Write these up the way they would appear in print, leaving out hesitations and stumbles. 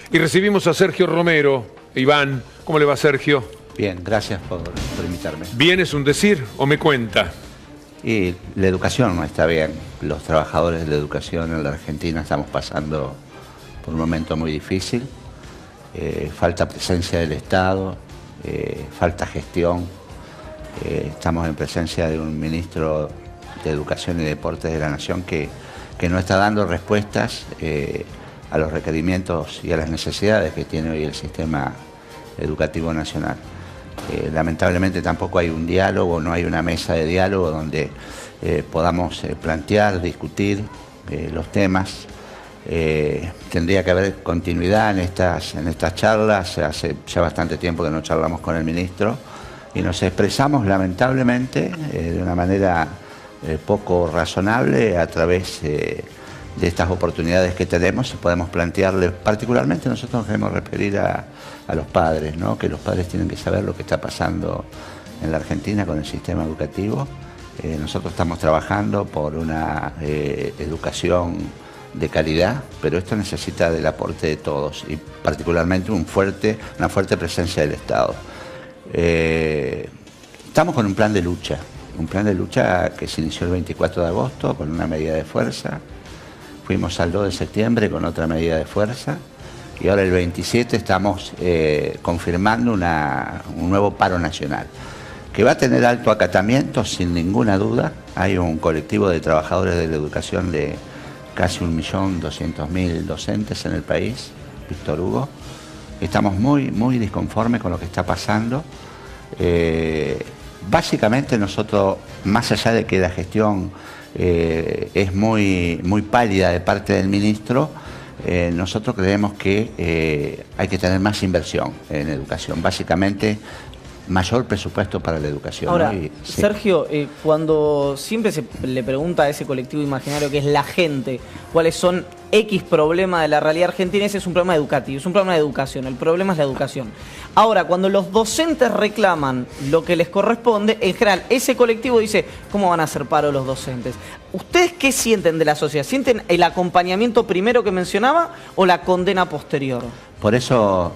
Y recibimos a Sergio Romero. Iván, ¿cómo le va, Sergio? Bien, gracias por invitarme. ¿Bien es un decir o me cuenta? Y la educación no está bien. Los trabajadores de la educación en la Argentina estamos pasando por un momento muy difícil. Falta presencia del Estado, falta gestión. Estamos en presencia de un ministro de Educación y Deportes de la Nación que no está dando respuestas a los requerimientos y a las necesidades que tiene hoy el sistema educativo nacional. Lamentablemente tampoco hay un diálogo, no hay una mesa de diálogo donde podamos plantear, discutir los temas. Tendría que haber continuidad en estas charlas. Hace ya bastante tiempo que no charlamos con el ministro y nos expresamos lamentablemente de una manera poco razonable a través de estas oportunidades que tenemos. Podemos plantearle, particularmente nosotros nos queremos referir a los padres, ¿no? Que los padres tienen que saber lo que está pasando en la Argentina con el sistema educativo. Nosotros estamos trabajando por una educación de calidad, pero esto necesita del aporte de todos y particularmente una fuerte presencia del Estado. Estamos con un plan de lucha que se inició el 24 de agosto con una medida de fuerza. Fuimos al 2 de septiembre con otra medida de fuerza y ahora el 27 estamos confirmando un nuevo paro nacional que va a tener alto acatamiento sin ninguna duda. Hay un colectivo de trabajadores de la educación de casi 1.200.000 docentes en el país, Víctor Hugo. Estamos muy disconformes con lo que está pasando. Básicamente nosotros, más allá de que la gestión es muy pálida de parte del ministro, nosotros creemos que hay que tener más inversión en educación. Básicamente, mayor presupuesto para la educación. Ahora, ¿no? Sí. Sergio, cuando siempre se le pregunta a ese colectivo imaginario que es la gente, cuáles son X problemas de la realidad argentina, ese es un problema educativo, es un problema de educación, el problema es la educación. Ahora, cuando los docentes reclaman lo que les corresponde, en general, ese colectivo dice, ¿cómo van a hacer paro los docentes? ¿Ustedes qué sienten de la sociedad? ¿Sienten el acompañamiento primero que mencionaba o la condena posterior? Por eso,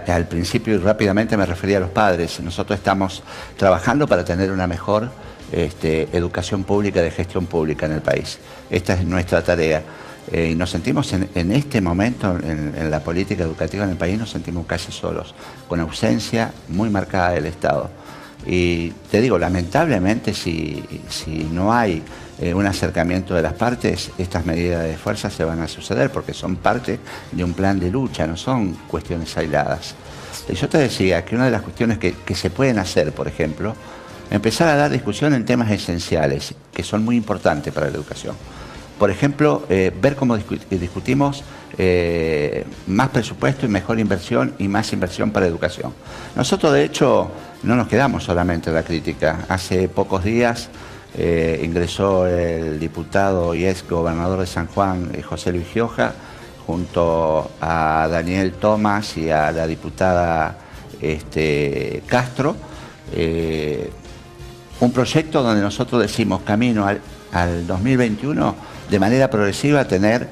al principio y rápidamente me refería a los padres. Nosotros estamos trabajando para tener una mejor educación pública, de gestión pública en el país. Esta es nuestra tarea. Y nos sentimos en este momento, en la política educativa en el país, nos sentimos casi solos, con ausencia muy marcada del Estado. Y te digo, lamentablemente, si no hay un acercamiento de las partes, estas medidas de fuerza se van a suceder porque son parte de un plan de lucha, no son cuestiones aisladas. Y yo te decía que una de las cuestiones que se pueden hacer, por ejemplo, empezar a dar discusión en temas esenciales, que son muy importantes para la educación. Por ejemplo, ver cómo discutimos más presupuesto y mejor inversión y más inversión para educación. Nosotros, de hecho, no nos quedamos solamente en la crítica. Hace pocos días ingresó el diputado y ex gobernador de San Juan, José Luis Gioja, junto a Daniel Tomás y a la diputada Castro, un proyecto donde nosotros decimos camino al 2021 de manera progresiva tener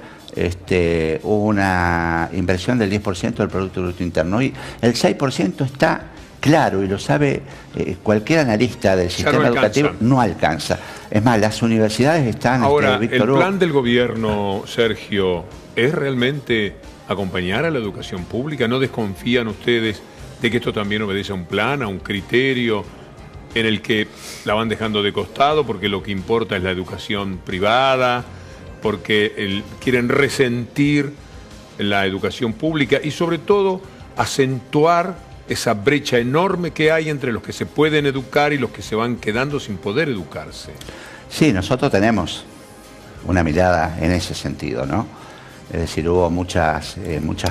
una inversión del 10% del Producto Bruto Interno. Y el 6% está claro y lo sabe cualquier analista del sistema educativo, no alcanza. Es más, las universidades están... Ahora, el plan del gobierno, Sergio, ¿es realmente acompañar a la educación pública? ¿No desconfían ustedes de que esto también obedece a un plan, a un criterio en el que la van dejando de costado porque lo que importa es la educación privada, porque quieren resentir la educación pública y sobre todo acentuar esa brecha enorme que hay entre los que se pueden educar y los que se van quedando sin poder educarse? Sí, nosotros tenemos una mirada en ese sentido, ¿no? Es decir, hubo muchas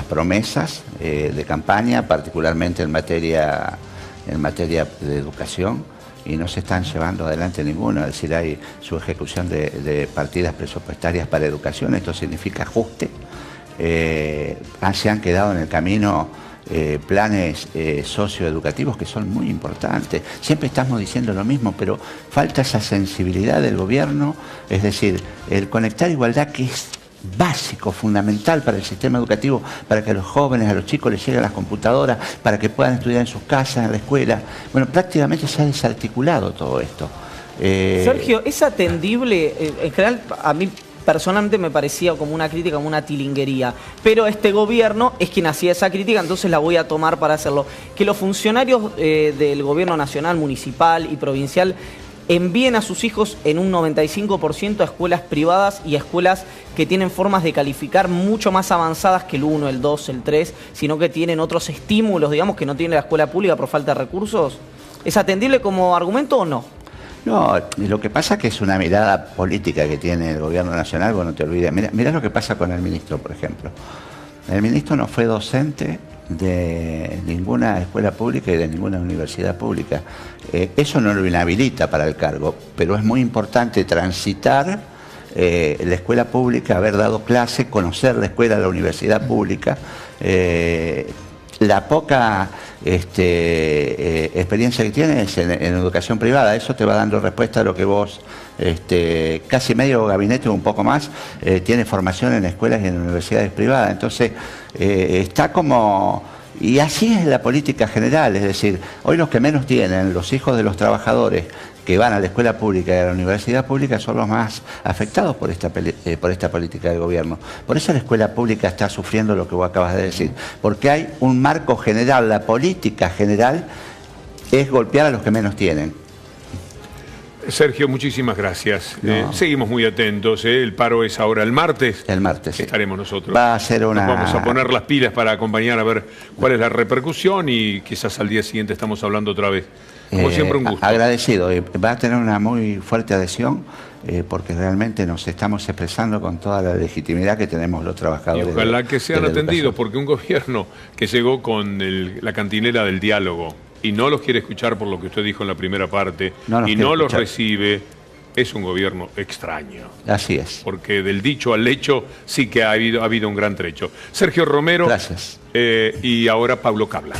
promesas de campaña, particularmente en materia de educación, y no se están llevando adelante ninguno. Es decir, hay su ejecución de partidas presupuestarias para educación. Esto significa ajuste. Se han quedado en el camino planes socioeducativos que son muy importantes. Siempre estamos diciendo lo mismo, pero falta esa sensibilidad del gobierno. Es decir, el conectar igualdad, que es básico, fundamental para el sistema educativo, para que a los jóvenes, a los chicos les lleguen las computadoras, para que puedan estudiar en sus casas, en la escuela. Bueno, prácticamente se ha desarticulado todo esto. Sergio, ¿es atendible? En general, a mí personalmente me parecía como una crítica, como una tilinguería, pero este gobierno es quien hacía esa crítica, entonces la voy a tomar para hacerlo. Que los funcionarios del gobierno nacional, municipal y provincial envíen a sus hijos en un 95% a escuelas privadas y a escuelas que tienen formas de calificar mucho más avanzadas que el 1, el 2, el 3, sino que tienen otros estímulos, digamos, que no tiene la escuela pública por falta de recursos. ¿Es atendible como argumento o no? No, lo que pasa es que es una mirada política que tiene el gobierno nacional, bueno, no te olvides. Mirá lo que pasa con el ministro, por ejemplo. El ministro no fue docente de ninguna escuela pública y de ninguna universidad pública. Eso no lo inhabilita para el cargo, pero es muy importante transitar la escuela pública, haber dado clase, conocer la escuela, la universidad pública. La poca experiencia que tienes en educación privada, eso te va dando respuesta a lo que vos, casi medio gabinete o un poco más, tiene formación en escuelas y en universidades privadas. Entonces, está como... Y así es la política general, es decir, hoy los que menos tienen, los hijos de los trabajadores que van a la escuela pública y a la universidad pública son los más afectados por esta política del gobierno. Por eso la escuela pública está sufriendo lo que vos acabas de decir, porque hay un marco general, la política general es golpear a los que menos tienen. Sergio, muchísimas gracias. No. Seguimos muy atentos. El paro es ahora el martes. El martes, sí. Estaremos nosotros. Va a ser una... Nos vamos a poner las pilas para acompañar a ver cuál es la repercusión y quizás al día siguiente estamos hablando otra vez. Como siempre, un gusto. Agradecido. Va a tener una muy fuerte adhesión porque realmente nos estamos expresando con toda la legitimidad que tenemos los trabajadores. Y ojalá que sean de la atendidos, educación. porque un gobierno que llegó con la cantinera del diálogo y no los quiere escuchar por lo que usted dijo en la primera parte y no los recibe, es un gobierno extraño. Así es. Porque del dicho al hecho sí que ha habido un gran trecho. Sergio Romero. Gracias. Y ahora Pablo Cabla.